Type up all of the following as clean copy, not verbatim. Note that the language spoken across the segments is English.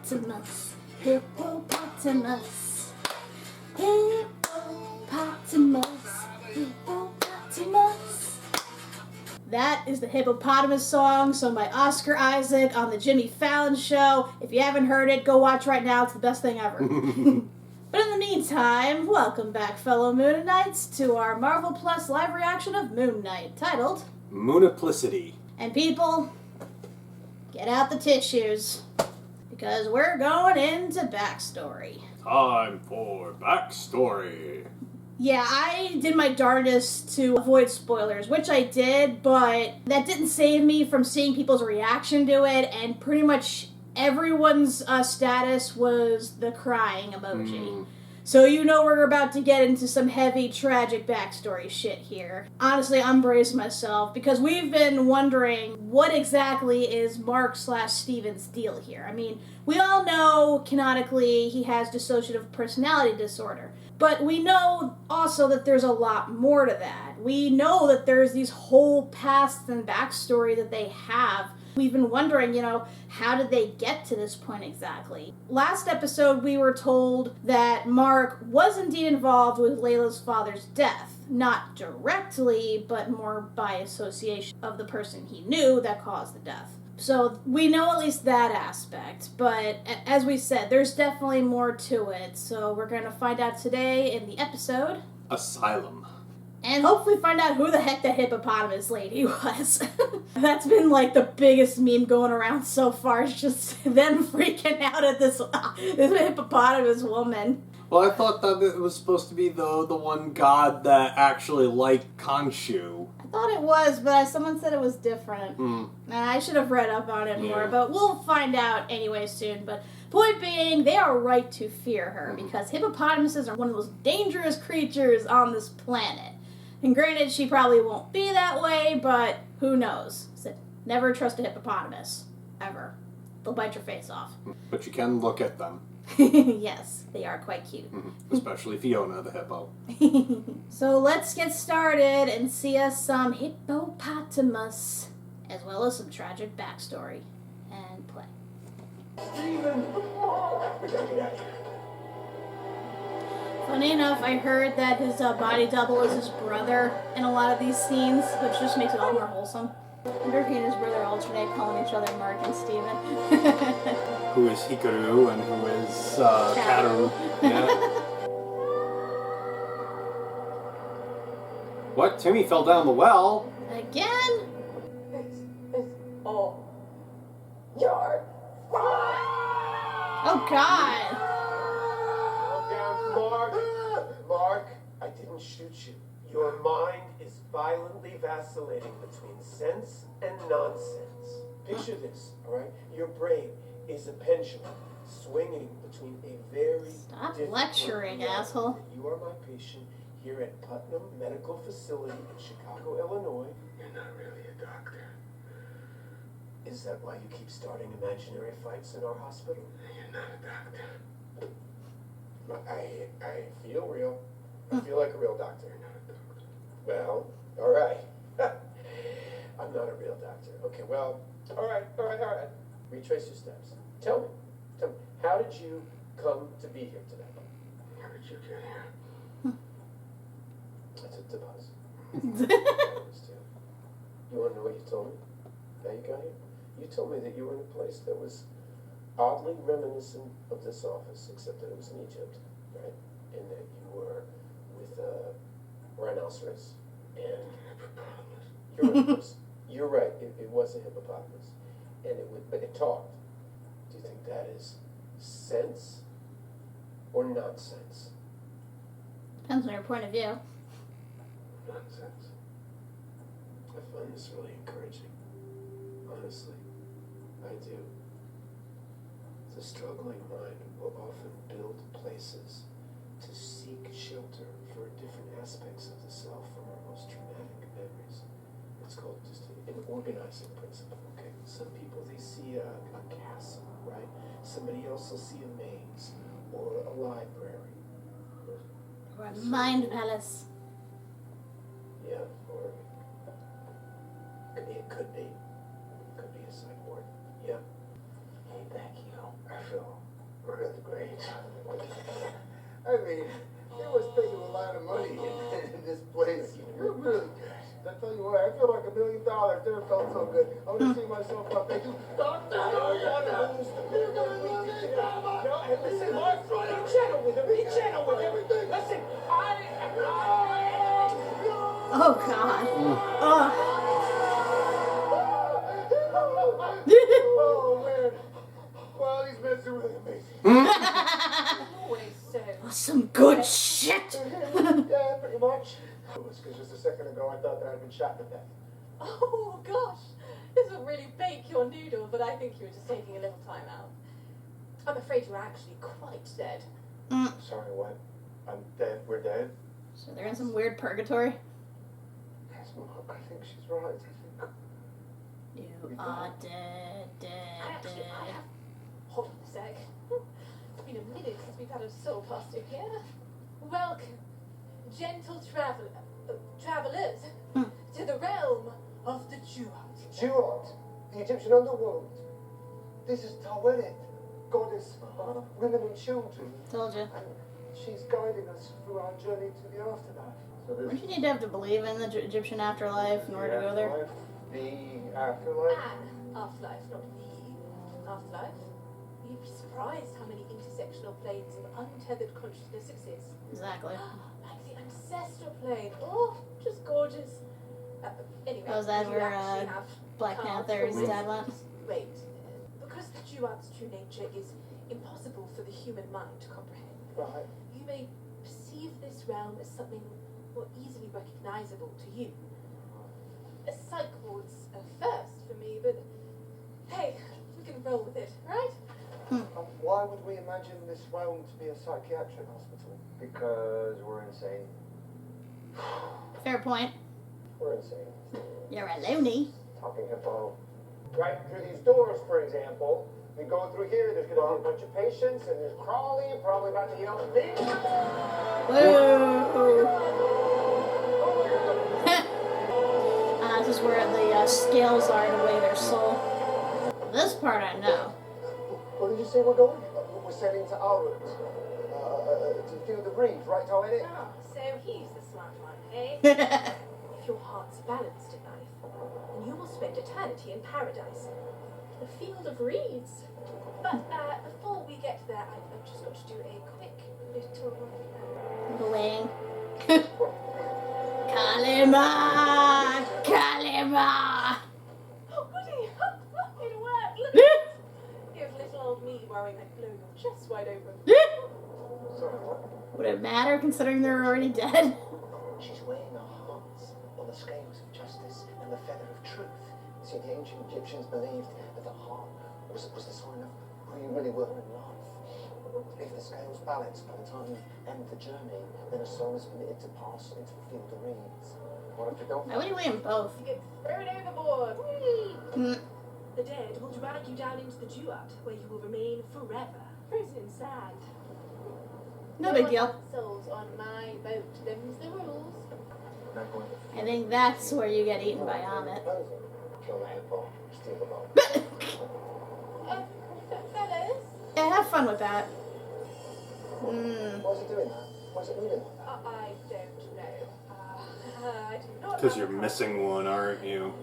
Hippopotamus, hippopotamus, hippopotamus, hippopotamus. That is the Hippopotamus song sung by Oscar Isaac on the Jimmy Fallon Show. If you haven't heard it, go watch right now. It's the best thing ever. But in the meantime, welcome back, fellow Mooninites, to our Marvel Plus live reaction of Moon Knight, titled Mooniplicity. And people, get out the tissues, because we're going into backstory. Time for backstory. Yeah, I did my darndest to avoid spoilers, which I did, but that didn't save me from seeing people's reaction to it, and pretty much everyone's status was the crying emoji. So you know we're about to get into some heavy, tragic backstory shit here. Honestly, I'm bracing myself, because we've been wondering what exactly is Marc/Steven's deal here. I mean, we all know, canonically, he has dissociative personality disorder. But we know also that there's a lot more to that. We know that there's these whole past and backstory that they have. We've been wondering, how did they get to this point exactly? Last episode, we were told that Marc was indeed involved with Layla's father's death. Not directly, but more by association of the person he knew that caused the death. So we know at least that aspect, but as we said, there's definitely more to it. So we're going to find out today in the episode Asylum. And hopefully find out who the heck that hippopotamus lady was. That's been like the biggest meme going around so far. It's just them freaking out at this hippopotamus woman. Well, I thought that it was supposed to be the one god that actually liked Khonshu. I thought it was, but someone said it was different. And I should have read up on it more, but we'll find out anyway soon. But point being, they are right to fear her, because hippopotamuses are one of the most dangerous creatures on this planet. And granted, she probably won't be that way, but who knows? So never trust a hippopotamus. Ever. They'll bite your face off. But you can look at them. Yes, they are quite cute. Especially Fiona the hippo. So let's get started and see us some hippopotamus, as well as some tragic backstory. And play. Steven! Funny enough, I heard that his body double is his brother in a lot of these scenes, which just makes it all more wholesome. I wonder if he and his brother alternate calling each other Marc and Steven. Who is Hikaru and who is Karu. Yeah. What? Timmy fell down the well? Again? It's all your fault! Oh, God. Marc, I didn't shoot you. Your mind is violently vacillating between sense and nonsense. Picture this, all right? Your brain is a pendulum swinging between a very Stop lecturing, asshole. You are my patient here at Putnam Medical Facility in Chicago, Illinois. You're not really a doctor. Is that why you keep starting imaginary fights in our hospital? You're not a doctor. I feel real. I feel like a real doctor. You're not a doctor. Well, all right. I'm not a real doctor. Okay, well, all right. Retrace your steps. Tell me, how did you come to be here today? How did you get here? That's a deposit. You want to know what you told me? How you got here? You told me that you were in a place that was oddly reminiscent of this office, except that it was in Egypt, right? And that you were with a rhinoceros and hippopotamus. You're right. It was a hippopotamus, and but it talked. Do you think that is sense or nonsense? Depends on your point of view. Nonsense. I find this really encouraging. Honestly, I do. The struggling mind will often build places to seek shelter for different aspects of the self from our most traumatic memories. It's called just an organizing principle, okay? Some people, they see a castle, right? Somebody else will see a maze or a library. Or a mind palace. Yeah, or it could be a psych ward. Yeah. Hey, thank you. I feel really great. I mean, they was paying a lot of money in this place. You're really good. I tell you what, I feel like $1 million. Never felt so good. I want to see myself on thank you. Doctor, you're gonna lose. You're gonna lose it. No, and listen, Mark, be gentle with him. Be gentle with him. Listen, Oh, God. Ugh. Oh, man. Well, these meds are really amazing. Always so. Some good shit. Yeah, pretty much. Because just a second ago, I thought that I'd been shot to death. Oh gosh, this will really bake your noodle, but I think you were just taking a little time out. I'm afraid you're actually quite dead. Sorry, what? I'm dead. We're dead? So they're in some weird purgatory. Yes, Mark, I think she's right. I think... You are dead, dead, dead. Hold on a sec. It's been a minute since we've had a soul pastor here. Welcome, gentle travelers, to the realm of the Duat. Duat, the Egyptian underworld. This is Tawelet, goddess of women and children. Told you. And she's guiding us through our journey to the afterlife. So Don't you need to have to believe in the Egyptian afterlife in order to go there? The afterlife? Afterlife, not the afterlife. You'd be surprised how many intersectional planes of untethered consciousness exist. Exactly. Like the ancestral plane. Oh, just gorgeous. Anyway, Oh, is that you where actually have Black cards Panther's for dad went? Wait, because the Duat's true nature is impossible for the human mind to comprehend. Right. You may perceive this realm as something more easily recognizable to you. A psych ward's a first for me, but hey, we can roll with it, right? Why would we imagine this realm to be a psychiatric hospital? Because we're insane. Fair point. We're insane. You're a loony. Talking hippo. Right through these doors, for example. We go through here, there's going to be a bunch of patients, and there's Crawley, probably about to yell, "Big!" This is where the scales are to weigh their soul. This part I know. Where did you say we're going? We're sailing to our rooms. To feel the breeze, right, Tony? Oh, so he's the smart one, eh? If your heart's balanced in life, then you will spend eternity in paradise. The field of reeds. But before we get there, I've just got to do a quick little... Bling. Kalima! Kalima! Oh, goody! It worked! Look! Here's little old me worrying I'd blow your chest wide open. Sorry, what? Would it matter considering they're already dead? She's weighing our hearts on the scales of justice and the feather of truth. See, the ancient Egyptians believed that the heart was the sign of who you really were in life. If the scales balance by the time you end the journey, then a soul is permitted to pass into the field of reeds. What if you don't? Why would you weigh them both? You get thrown overboard. Mm. The dead will drag you down into the Duat, where you will remain forever, frozen in sand. No big one deal. wants souls on my boat. Them's the rules. I think that's where you get eaten by Amit. Kill the hippo, steal the boat. Fellas? Yeah, have fun with that. Why is it doing that? Why is it moving like that? I don't know. I do not. Because you're missing one, aren't you?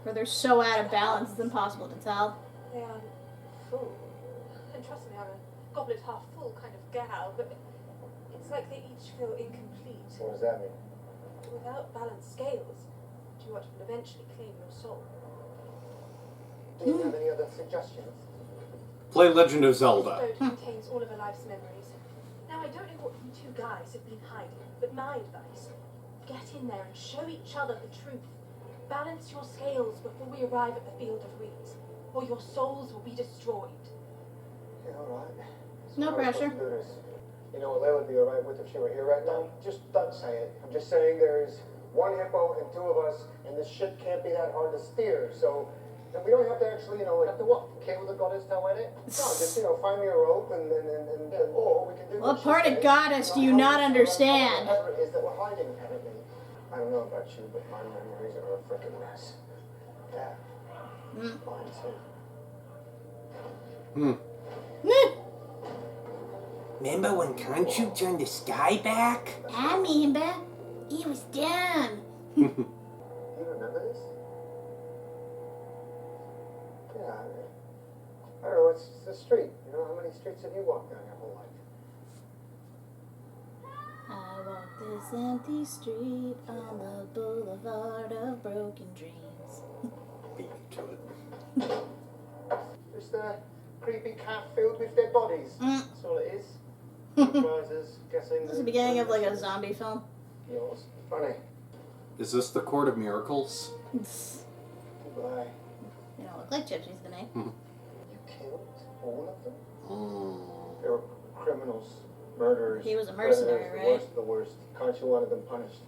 Where they're so out of balance, it's impossible to tell. They are full. And trust me, I'm a goblet half full kind of gal, but it's like they each feel incomplete. What does that mean? Without balanced scales, Duat will eventually claim your soul. Do you have any other suggestions? Play Legend of This Zelda. boat contains all of her life's memories. Now, I don't know what you two guys have been hiding, but my advice, get in there and show each other the truth. Balance your scales before we arrive at the field of reeds, or your souls will be destroyed. Yeah, all right. No How are we supposed pressure. to do this? You know what Layla would be all right with if she were here right now? Just don't say it. I'm just saying there's one hippo and two of us, and this ship can't be that hard to steer. So, and we don't have to actually, have to what? Kill the goddess Tawede? No, just, find me a rope and or we can do What she part of says. goddess do you not understand? Whatever it is that we're hiding, apparently. I don't know about you, but my memories are a freaking mess. Yeah. Mine too. Remember when Khonshu turned the sky back? I remember. It was dumb. You remember this? Yeah, I don't know, it's just a street. You know, how many streets have you walked down your whole life? I walk this empty street on the boulevard of broken dreams. Beat me to it. Just a creepy cat filled with dead bodies. That's all it is. Surprises, guessing. This is the beginning of like a zombie film. Yours. Funny. Is this the Court of Miracles? Goodbye. They don't look like gypsies to me. You killed all of them? They were criminals, murderers. He was a mercenary, predators, right? The worst of the worst. Khonshu wanted them punished.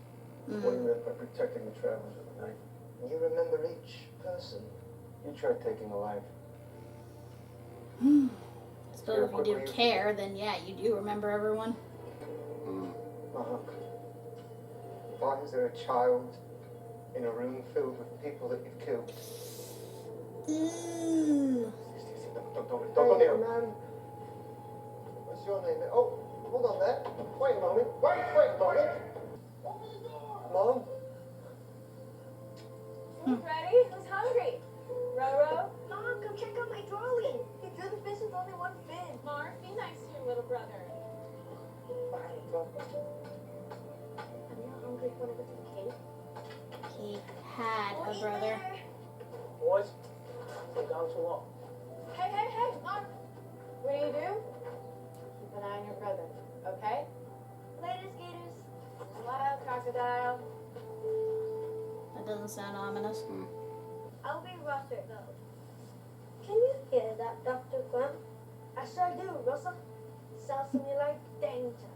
What he meant by protecting the travelers of the night. And you remember each person. You tried taking a life. So if you do care, then yeah, you do remember everyone. Mark, why is there a child in a room filled with people that you've killed? Ooh. Don't go near him. What's your name? Oh, hold on there. Wait a moment. Wait a moment. Open the door. Mom? Who's ready? Who's hungry? Roro? Mom, come check out my drawing. You drew the fish with only one fin. Mark, be nice to your little brother. I'm not hungry. Want to go to the cave? He had a brother. Boys, we're gone too long. Hey, Mark. What do? Keep an eye on your brother, okay? Later, skaters. Wild crocodile. That doesn't sound ominous. I'll be rougher, though. Can you hear that, Dr. Grump? I sure do, Russell. Sounds to me like danger.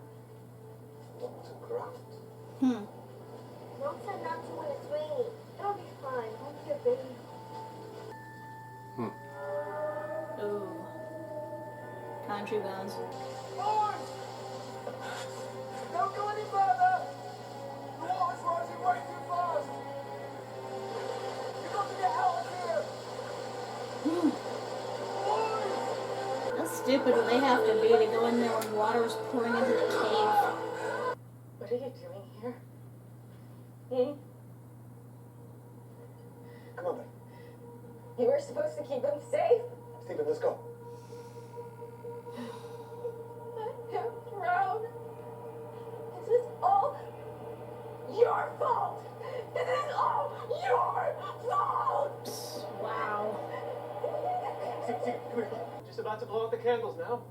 Dr. Grunt. Mom said not to when it's raining. It'll be fine. Hold your baby. Ooh. Country bones. Boys! Don't go any further! The water's rising way too fast! You've got to get out of here! Boys! How stupid would they have to be to go in there when water was pouring into the cave? What are you doing here? Come on, then. You were supposed to keep him safe. Steven, let's go. I'm proud. This is all your fault. This is all your fault. Wow. See, come here. Just about to blow out the candles now.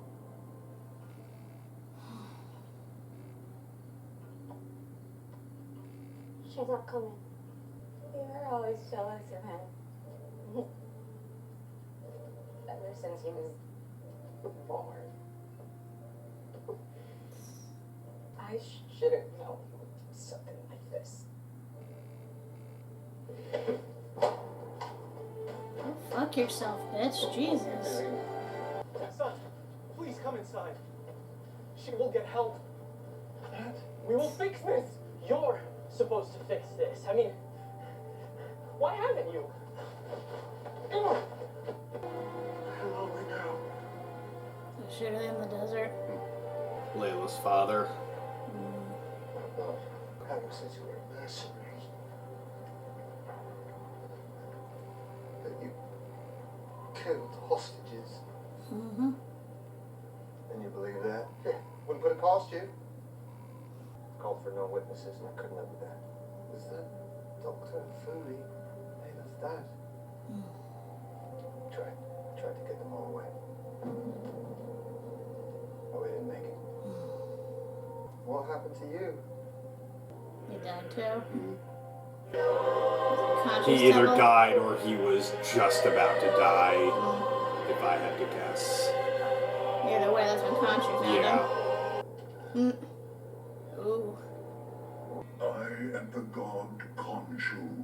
She's not coming. You're always jealous of him. Ever since he was born. I should have known something like this. Oh, fuck yourself, bitch. Jesus. Son, please come inside. She will get help. We will fix this. You're supposed to fix this. I mean, why haven't you? Where are we now? Shoot her in the desert. Layla's father. Ever since you were a mercenary, that you killed hostages. And you believe that? Yeah. Wouldn't put it past you. Called for no witnesses, and I couldn't live with that. It was the doctor and Foodie, Layla's dad. Tried to get them all away. But we didn't make it. What happened to you? He died too. He either died or he was just about to die, if I had to guess. Either way, that's when Khonshu found Yeah. him. Ooh. I am the god Khonshu,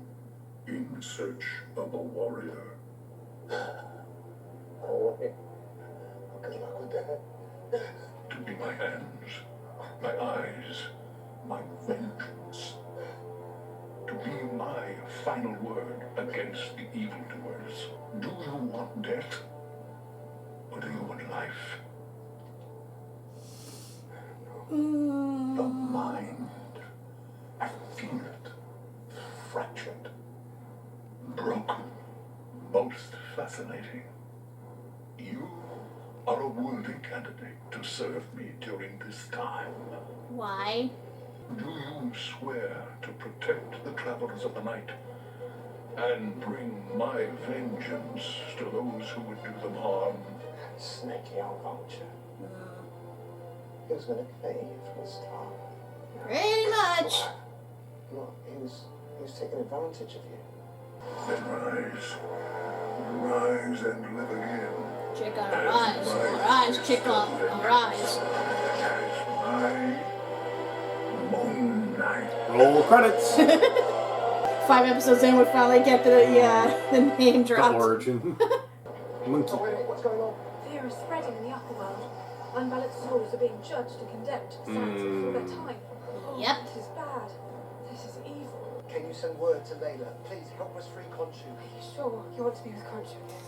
in search of a warrior. Oh, good luck with that. To be my hands, my eyes, my vengeance. To be my final word against the evildoers. Do you want death? Or do you want life? The Mm. mind. I feel it. Fractured. Broken. Most fascinating. You are a worthy candidate to serve me during this time. Why? Do you swear to protect the travelers of the night and bring my vengeance to those who would do them harm? Snaky old vulture. He was going to kill you from the start. Pretty much. No, he was taking advantage of you. Then rise. Rise and live again. Chick on a rise. Rise, chick on a rise. As my Moon Knight. Roll credits. 5 episodes in, we finally get the name The dropped. origin. Monkey. Oh, wait, what's going on? Fear is spreading in the upper world. Unbalanced souls are being judged and condemned to sanity for their time. Oh, Yep. This is bad. This is evil. Can you send word to Layla? Please help us free Khonshu. Are you sure you want to be with Khonshu again?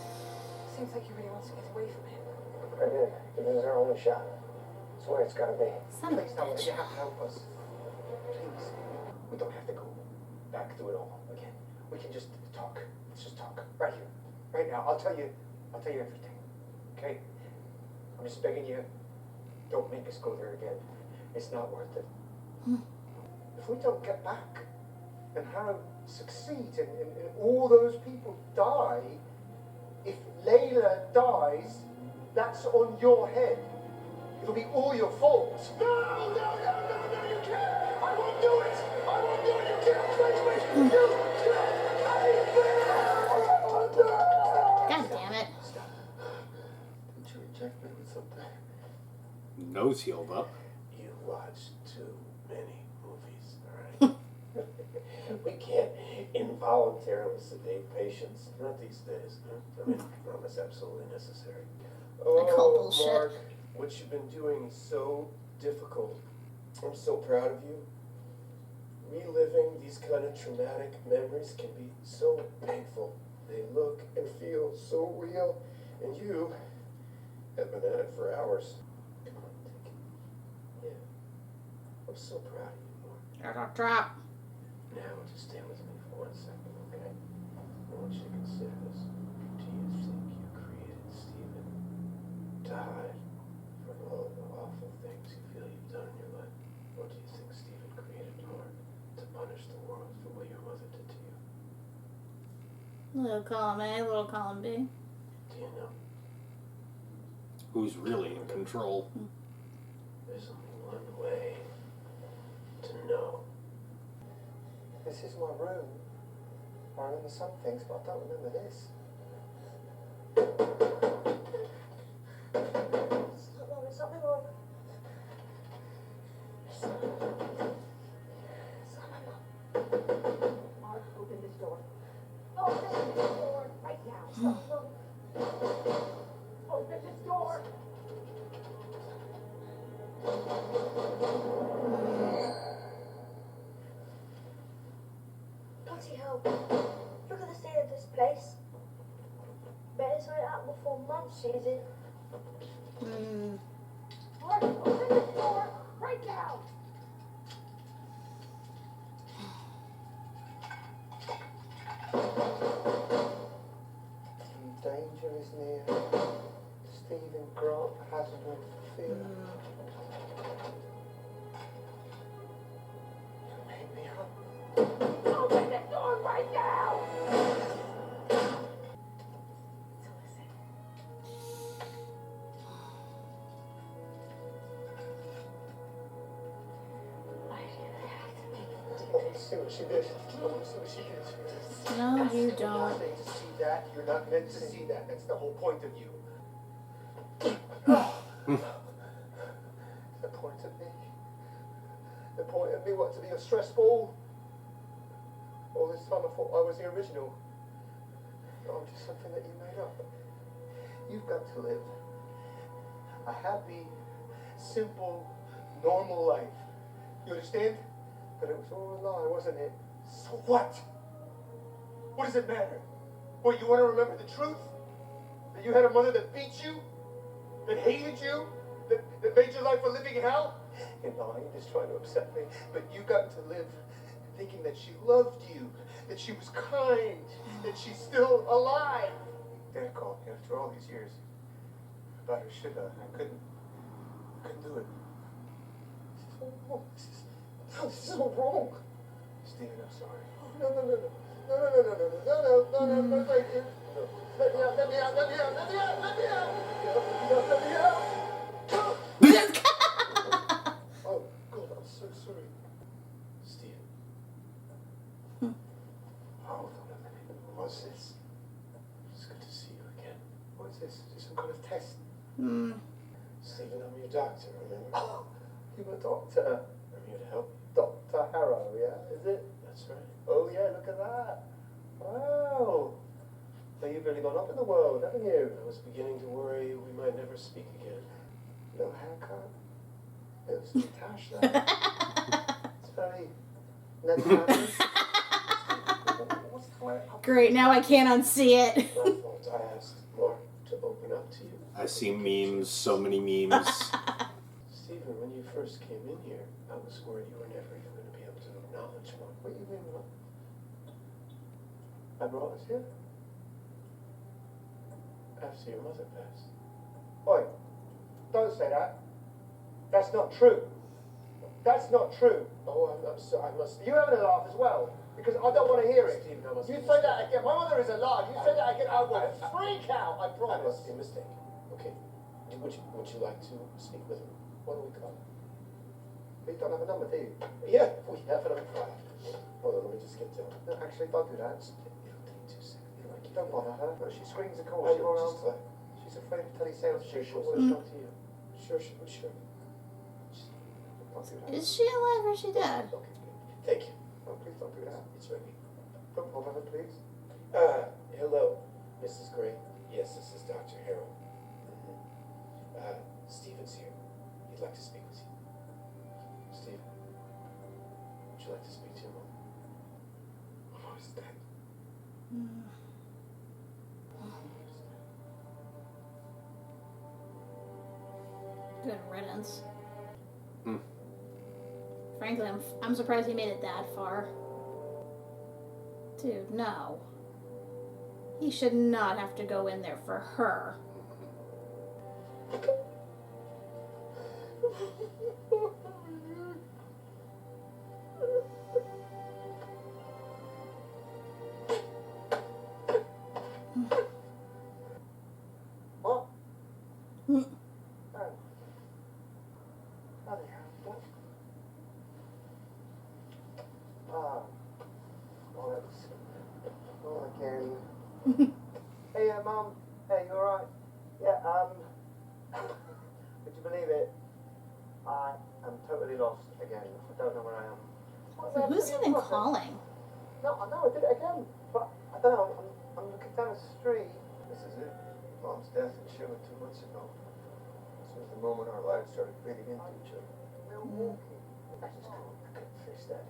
Seems like you really want to get away from him. I did. This is our only shot. It's where it's gotta be. Son of a Please tell us. bitch. You have to help us. Please. We don't have to go back through it all again. We can just talk. Let's just talk. Right here. Right now. I'll tell you everything. Okay? I'm just begging you. Don't make us go there again. It's not worth it. If we don't get back and Harrow succeeds and all those people die, if Layla dies, that's on your head. It'll be all your fault. No, you can't. I won't do it. You can't. Wait. You can't. God damn it. Stop. Did you reject me with something? Nose healed up. You watch too many movies, alright? We can't involuntarily sedate patients. Not these days. Huh? I mean, it's absolutely necessary. I call bullshit. Mark, what you've been doing is so difficult. I'm so proud of you. Reliving these kind of traumatic memories can be so painful. They look and feel so real, and you have been at it for hours. Come on, take it. Yeah. I'm so proud of you, Mark. Drop. Now, just stand with me for 1 second, okay? I want you to consider this. Do you think you created Steven to hide from all the awful things you feel you've done in your life? Or do you think Steven created Mark to punish the world for what your mother did to you? Little column A, little column B. Do you know? Who's really in control? There's only one way to know. This is my room. I remember some things, but I don't remember this. Something wrong. Mark, open this door. Open the door right now. Open this door! Bloody hell. Look at the state of this place. Better sort it out before Mum sees it. Mark, open this door right now! Danger is near. Stephen Grant has no fear. You made me up. Open the door right now! So listen. I have to make I want to see what she did. No, you You're don't. not meant to see that. You're not meant to see that. That's the whole point of you. The point of me? The point of me what, to be a stress ball? All this time I thought I was the original. No, I'm just something that you made up. You've got to live a happy, simple, normal life. You understand? But it was all a lie, wasn't it? So what? What does it matter? Well, you want to remember the truth? That you had a mother that beat you? that hated you? That made your life a living hell? You're lying, just trying to upset me. But you got to live thinking that she loved you, that she was kind, that she's still alive. Dad called me after all these years. About her shit, I couldn't do it. This is so wrong. Steven, I'm sorry. No, thank you. No. Let me out. Oh, God, I'm so sorry. Steven. Hold on a minute. What's this? It's good to see you again. What's this? Is this some kind of test? Steven, I'm your doctor, remember? Oh, you're a doctor. I'm here to help. Dr. Harrow, yeah? Is it? That's right. Oh, yeah, look at that. Wow. So you've really gone up in the world, haven't you? I was beginning to worry we might never speak again. No haircut. It was detached there. It's very... What's going on? Great, now I can't unsee it. My fault. I asked Mark to open up to you. I see memes, so many memes. Steven, when you first came in here, I was worried you were never even going to be able to acknowledge Mark. What do you mean, Mark? I brought us here? After your mother passed. Oi, don't say that. That's not true. That's not true. Oh, I'm sorry. I must... You having a laugh as well? Because I don't want to hear it. Steven, you say that again. My mother is alive. You say that again, I will freak out. I promise. That must be a mistake. Okay. Would you like to speak with her? What do we call her? You don't have a number, do you? Yeah, we have it on file. Hold on, let me just get down. No, actually, don't do that. It'll take 2 seconds. Don't bother her. No, she screams and calls. She's afraid of telesales. Sure. It's up to you. Sure. Is she alive or is she dead? Okay, good. Thank you. Oh, please don't do that. It's ready. Don't bother her, please. Hello, Mrs. Gray. Yes, this is Dr. Harrow. Steven's here. He'd like to speak with you. Steven, would you like to speak to your mom? Oh, is that? Good riddance. Frankly, I'm surprised he made it that far. Dude, no. He should not have to go in there for her. What? Hey, Mum. Hey, you alright? Yeah, would you believe it? I am totally lost again. I don't know where I am. So who's even calling? No, I know, I did it again. But I don't know, I'm looking down the street. This is it. Mom's death in Sugar 2 months ago. This was the moment our lives started bleeding into each other. Milwaukee. I couldn't face that.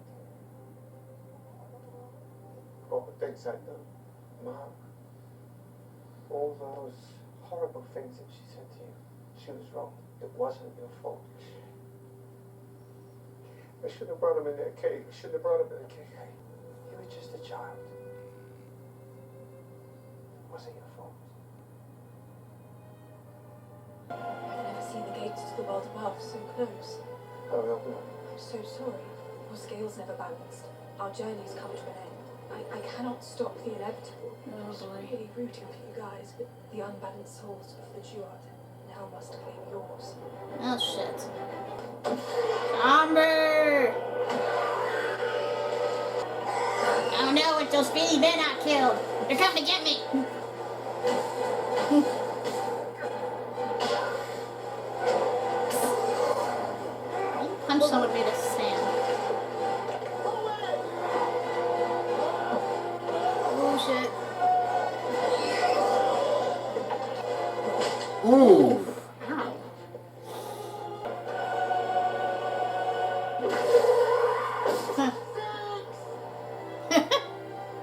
What the things I done. Mom. All those horrible things that she said to you. She was wrong. It wasn't your fault. I shouldn't have brought him in that cave. I shouldn't have brought him in the cave. You were just a child. It wasn't your fault. I've never seen the gates to the world above so close. Oh, no, no. I'm so sorry. Our scales never balanced. Our journey's come to an end. I cannot stop the inevitable. I was really rooting for you guys, but the unbalanced souls of the Duat now must claim yours. Oh, shit. Amber! Oh no, it's those speedy men I killed. They're coming to get me. You punch someone made of sand. Oh shit. Ooh. Ow.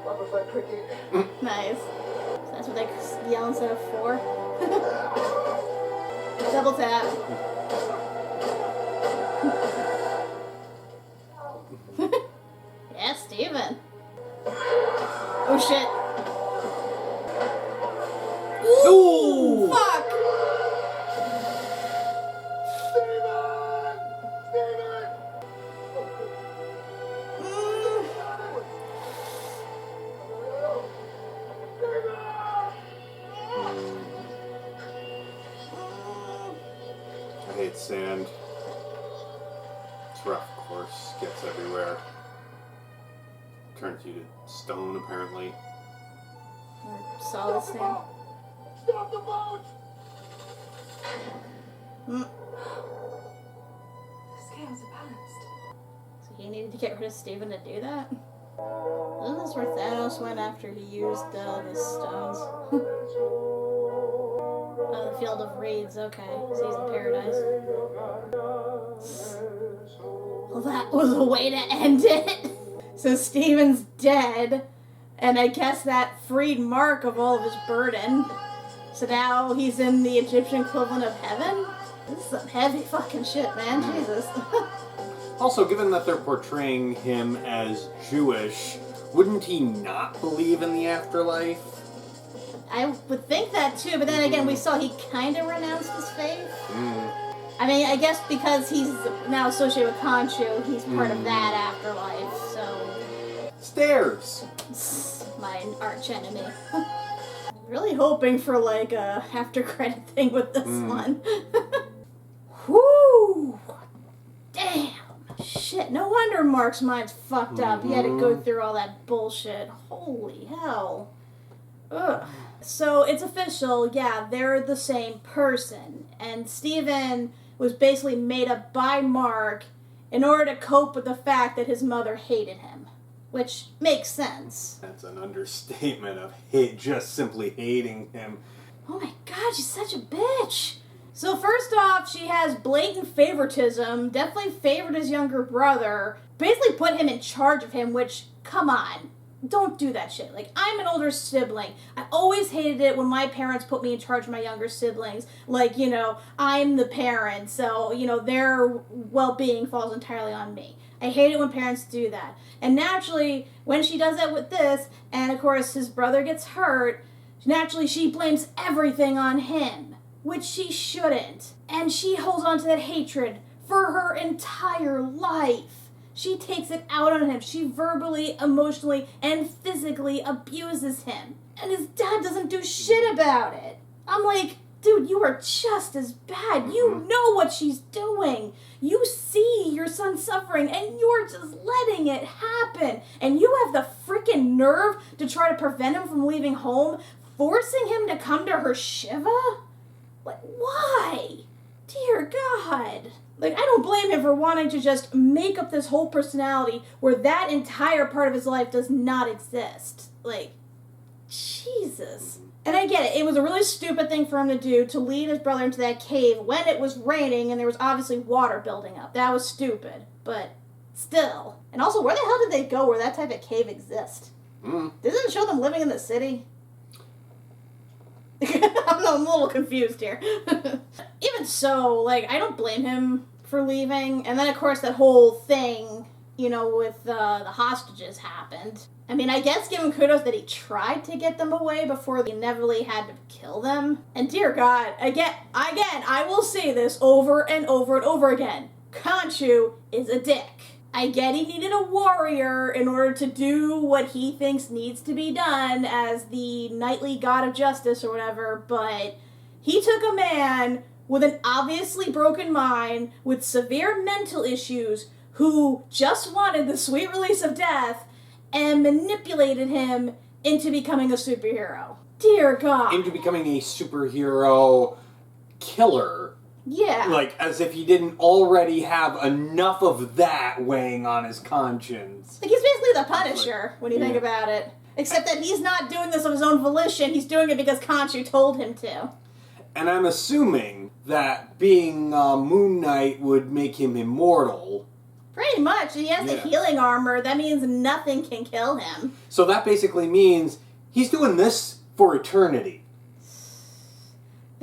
What was that cricket? Nice. So that's what they yell instead of 4. double tap. Yeah, Steven. Oh shit. Ooh! Fuck! I hate sand. It's rough, of course. Gets everywhere. Turns you to stone, apparently. Or solid sand. Stop the boat! Mm. The scales are balanced. So he needed to get rid of Steven to do that? Isn't this where Thanos went after he used the stones? Oh, the Field of Reeds, okay. So he's in paradise. Well, that was a way to end it! So Steven's dead, and I guess that freed Marc of all of his burden. So now he's in the Egyptian equivalent of heaven? This is some heavy fucking shit, man. Jesus. Also, given that they're portraying him as Jewish, wouldn't he not believe in the afterlife? I would think that too, but then again, we saw he kind of renounced his faith. I mean, I guess because he's now associated with Khonshu, he's part of that afterlife, so... Stairs! My arch enemy. Really hoping for like a after credit thing with this one. Whoo! Damn! Shit, no wonder Marc's mind's fucked up. He had to go through all that bullshit. Holy hell. Ugh. So it's official, yeah, they're the same person. And Steven was basically made up by Marc in order to cope with the fact that his mother hated him. Which makes sense. That's an understatement of just simply hating him. Oh my god, she's such a bitch! So first off, she has blatant favoritism, definitely favored his younger brother, basically put him in charge of him, which, come on. Don't do that shit. Like, I'm an older sibling. I always hated it when my parents put me in charge of my younger siblings. Like, you know, I'm the parent, so, you know, their well-being falls entirely on me. I hate it when parents do that. And naturally, when she does that with this, and of course his brother gets hurt, naturally she blames everything on him, which she shouldn't. And she holds on to that hatred for her entire life. She takes it out on him. She verbally, emotionally, and physically abuses him. And his dad doesn't do shit about it. I'm like, dude, you are just as bad. You know what she's doing. You see your son suffering, and you're just letting it happen. And you have the freaking nerve to try to prevent him from leaving home, forcing him to come to her Shiva? Like, why? Dear God. Like, I don't blame him for wanting to just make up this whole personality where that entire part of his life does not exist. Like, Jesus. And I get it. It was a really stupid thing for him to do, to lead his brother into that cave when it was raining and there was obviously water building up. That was stupid. But still. And also, where the hell did they go where that type of cave exists? Doesn't it show them living in the city? I'm a little confused here. Even so, like, I don't blame him for leaving. And then, of course, that whole thing, you know, with the hostages happened. I mean, I guess give him kudos that he tried to get them away before he inevitably had to kill them. And dear God, again, I will say this over and over and over again. Khonshu is a dick. I get he needed a warrior in order to do what he thinks needs to be done as the knightly god of justice or whatever, but he took a man with an obviously broken mind, with severe mental issues, who just wanted the sweet release of death, and manipulated him into becoming a superhero. Dear God. Into becoming a superhero killer. Yeah. Like, as if he didn't already have enough of that weighing on his conscience. Like, he's basically the Punisher, when you think about it. Except that he's not doing this of his own volition, he's doing it because Khonshu told him to. And I'm assuming that being Moon Knight would make him immortal. Pretty much. He has the healing armor. That means nothing can kill him. So that basically means he's doing this for eternity.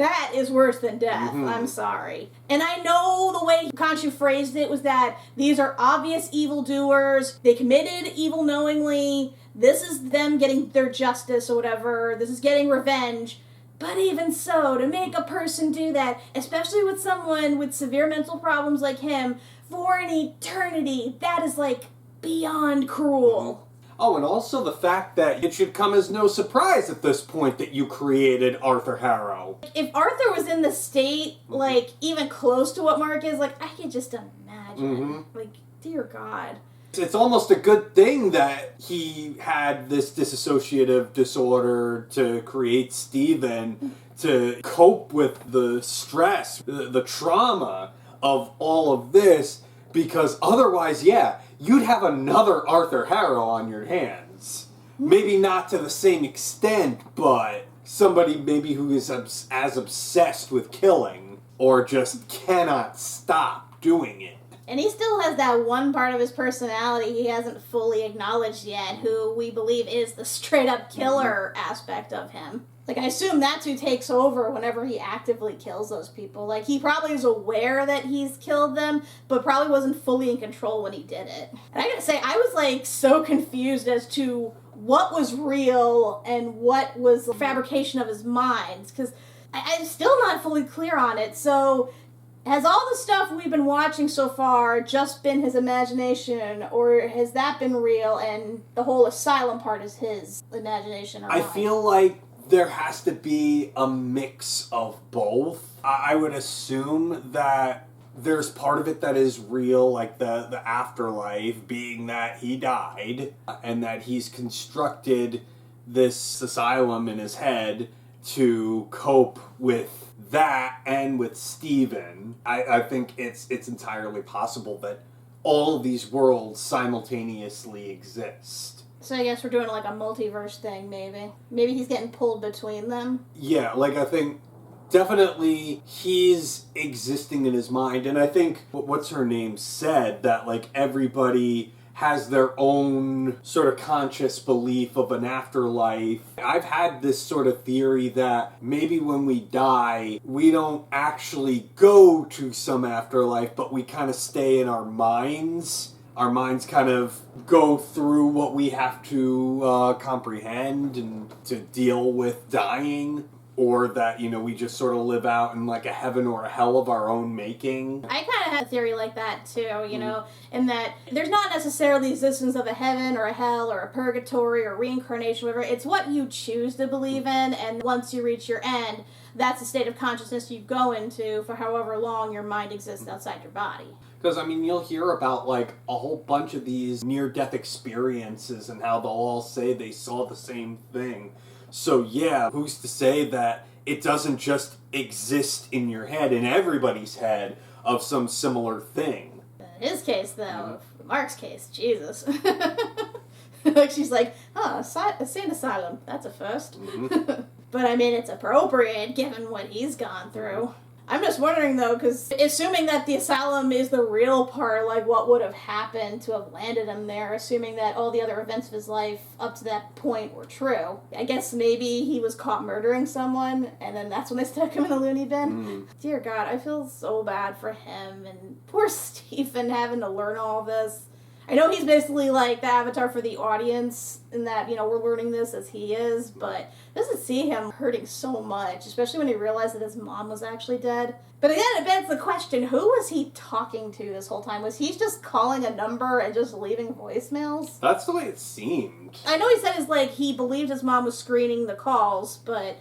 That is worse than death. I'm sorry. And I know the way Khonshu phrased it was that these are obvious evildoers. They committed evil knowingly. This is them getting their justice or whatever. This is getting revenge. But even so, to make a person do that, especially with someone with severe mental problems like him, for an eternity, that is, like, beyond cruel. Oh, and also the fact that it should come as no surprise at this point that you created Arthur Harrow. If Arthur was in the state, like, even close to what Mark is, like, I could just imagine. Like, dear God. It's almost a good thing that he had this dissociative disorder to create Steven to cope with the stress, the trauma of all of this, because otherwise, you'd have another Arthur Harrow on your hands. Maybe not to the same extent, but somebody maybe who is as obsessed with killing or just cannot stop doing it. And he still has that one part of his personality he hasn't fully acknowledged yet, who we believe is the straight-up killer aspect of him. Like, I assume that's who takes over whenever he actively kills those people. Like, he probably is aware that he's killed them, but probably wasn't fully in control when he did it. And I gotta say, I was, like, so confused as to what was real and what was the fabrication of his mind, because I'm still not fully clear on it. So, has all the stuff we've been watching so far just been his imagination, or has that been real and the whole Asylum part is his imagination or I mind? feel like there has to be a mix of both. I would assume that there's part of it that is real, like the afterlife, being that he died, and that he's constructed this asylum in his head to cope with that and with Steven. I think it's entirely possible that all of these worlds simultaneously exist. So I guess we're doing like a multiverse thing, maybe. Maybe he's getting pulled between them. Yeah, like I think definitely he's existing in his mind, and I think what's her name said that like everybody has their own sort of conscious belief of an afterlife. I've had this sort of theory that maybe when we die, we don't actually go to some afterlife, but we kind of stay in our minds. Our minds kind of go through what we have to comprehend and to deal with dying. Or that, we just sort of live out in like a heaven or a hell of our own making. I kind of have a theory like that too, in that there's not necessarily the existence of a heaven or a hell or a purgatory or reincarnation, whatever. It's what you choose to believe in, and once you reach your end, that's the state of consciousness you go into for however long your mind exists outside your body. Because, you'll hear about, like, a whole bunch of these near-death experiences and how they'll all say they saw the same thing. So, yeah, who's to say that it doesn't just exist in your head, in everybody's head, of some similar thing? In his case, though, Mark's case, Jesus. Like, she's like, a sane asylum, that's a first. But, it's appropriate given what he's gone through. I'm just wondering, though, because assuming that the asylum is the real part, like, what would have happened to have landed him there, assuming that all the other events of his life up to that point were true. I guess maybe he was caught murdering someone, and then that's when they stuck him in a loony bin. Dear God, I feel so bad for him, and poor Steven having to learn all this. I know he's basically like the avatar for the audience in that, we're learning this as he is, but doesn't see him hurting so much, especially when he realized that his mom was actually dead. But again, it begs the question, who was he talking to this whole time? Was he just calling a number and just leaving voicemails? That's the way it seemed. I know he said he believed his mom was screening the calls, but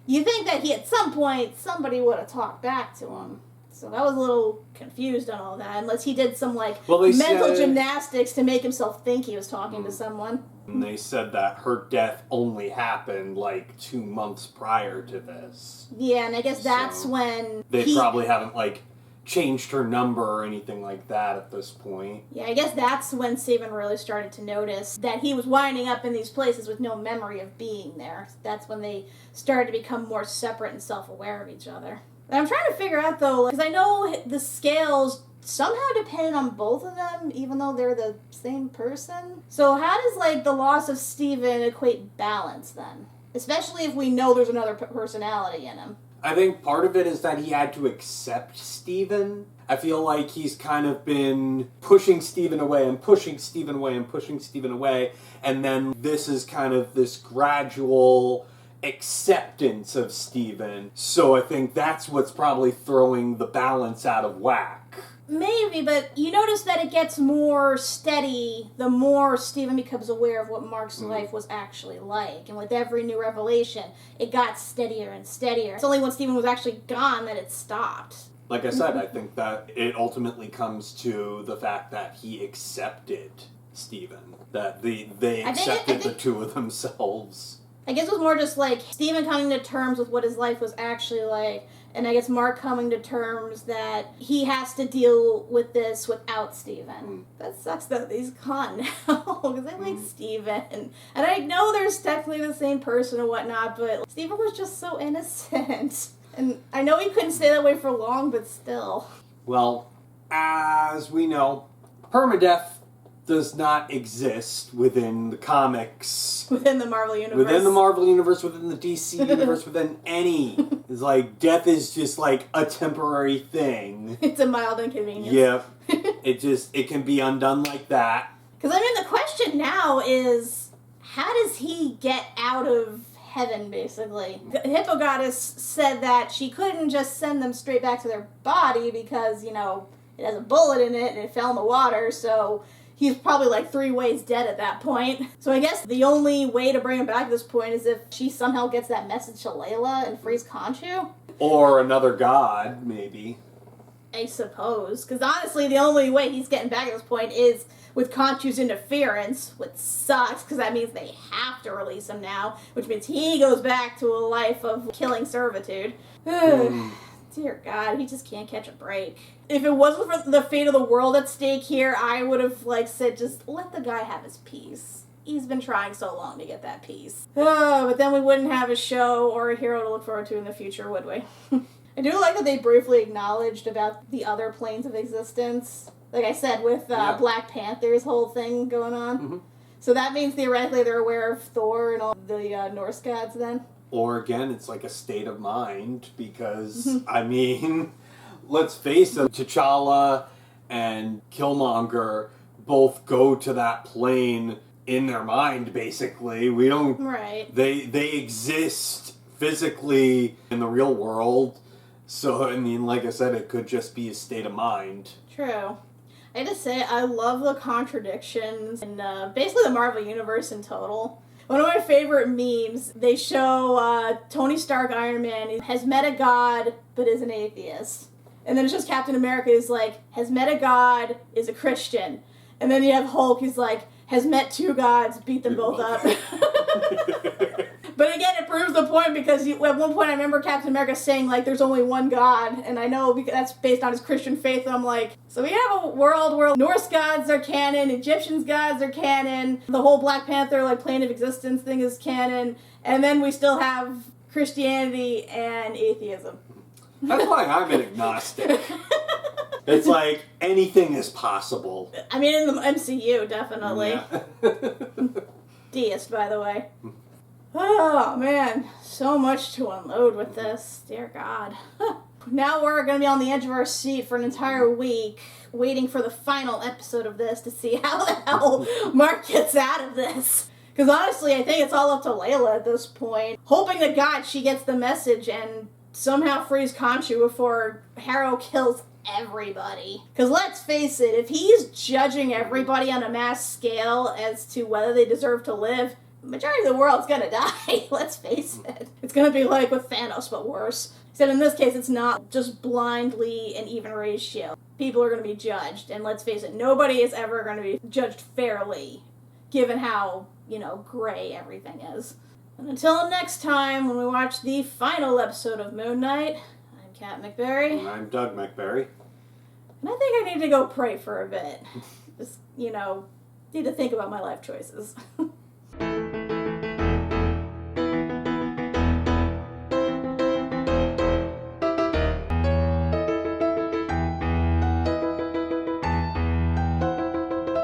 you think that at some point, somebody would have talked back to him. So I was a little confused on all that, unless he did some, mental gymnastics to make himself think he was talking to someone. And they said that her death only happened, 2 months prior to this. Yeah, and I guess that's when They probably haven't, changed her number or anything like that at this point. Yeah, I guess that's when Steven really started to notice that he was winding up in these places with no memory of being there. That's when they started to become more separate and self-aware of each other. And I'm trying to figure out, though, because I know the scales somehow depend on both of them, even though they're the same person. So how does, the loss of Steven equate balance, then? Especially if we know there's another personality in him. I think part of it is that he had to accept Steven. I feel like he's kind of been pushing Steven away and pushing Steven away and pushing Steven away, and then this is kind of this gradual acceptance of Steven. So I think that's what's probably throwing the balance out of whack. Maybe, but you notice that it gets more steady the more Steven becomes aware of what Marc's life was actually like. And with every new revelation, it got steadier and steadier. It's only when Steven was actually gone that it stopped. Like I said, I think that it ultimately comes to the fact that he accepted Steven. That they accepted the two of themselves. I guess it was more just like Steven coming to terms with what his life was actually like, and I guess Marc coming to terms that he has to deal with this without Steven. That sucks that he's gone now, because I like Steven. And I know there's technically the same person and whatnot, but Steven was just so innocent. And I know he couldn't stay that way for long, but still. Well, as we know, permadeath does not exist within the comics. Within the Marvel Universe. Within the Marvel Universe, within the DC Universe, within any. It's like, death is just like a temporary thing. It's a mild inconvenience. Yep. It can be undone like that. Because, I mean, the question now is, how does he get out of heaven, basically? The Hippo Goddess said that she couldn't just send them straight back to their body because, you know, it has a bullet in it and it fell in the water, so he's probably like 3 ways dead at that point. So I guess the only way to bring him back at this point is if she somehow gets that message to Layla and frees Khonshu. Or another god, maybe. I suppose. Because honestly, the only way he's getting back at this point is with Khonshu's interference, which sucks, because that means they have to release him now, which means he goes back to a life of killing servitude. Dear God, he just can't catch a break. If it wasn't for the fate of the world at stake here, I would have, said, just let the guy have his peace. He's been trying so long to get that peace. But then we wouldn't have a show or a hero to look forward to in the future, would we? I do like that they briefly acknowledged about the other planes of existence. Like I said, with Black Panther's whole thing going on. Mm-hmm. So that means theoretically they're aware of Thor and all the Norse gods then? Or again, it's like a state of mind because, I mean, let's face it, T'Challa and Killmonger both go to that plane in their mind, basically. We don't... Right. They exist physically in the real world. So, I mean, like I said, it could just be a state of mind. True. I have to say, I love the contradictions in basically the Marvel Universe in total. One of my favorite memes, they show Tony Stark, Iron Man, has met a god, but is an atheist. And then it's just Captain America who's like, has met a god, is a Christian. And then you have Hulk who's like, has met 2 gods, beat them both up. But again, it proves the point because at one point I remember Captain America saying, there's only one God. And I know because that's based on his Christian faith. And I'm like, so we have a world where Norse gods are canon, Egyptians gods are canon, the whole Black Panther, plane of existence thing is canon. And then we still have Christianity and atheism. That's why I'm an agnostic. It's like, anything is possible. I mean, in the MCU, definitely. Yeah. Deist, by the way. Oh, man. So much to unload with this. Dear God. Now we're going to be on the edge of our seat for an entire week, waiting for the final episode of this to see how the hell Marc gets out of this. Because honestly, I think it's all up to Layla at this point. Hoping to God she gets the message and somehow frees Khonshu before Harrow kills everybody. Because let's face it, if he's judging everybody on a mass scale as to whether they deserve to live, the majority of the world's gonna die. Let's face it. It's gonna be like with Thanos, but worse. Except in this case, it's not just blindly an even ratio. People are gonna be judged, and let's face it, nobody is ever gonna be judged fairly, given how, gray everything is. And until next time, when we watch the final episode of Moon Knight, I'm Kat MacBerrie. And I'm Doug MacBerrie. And I think I need to go pray for a bit. Just, need to think about my life choices.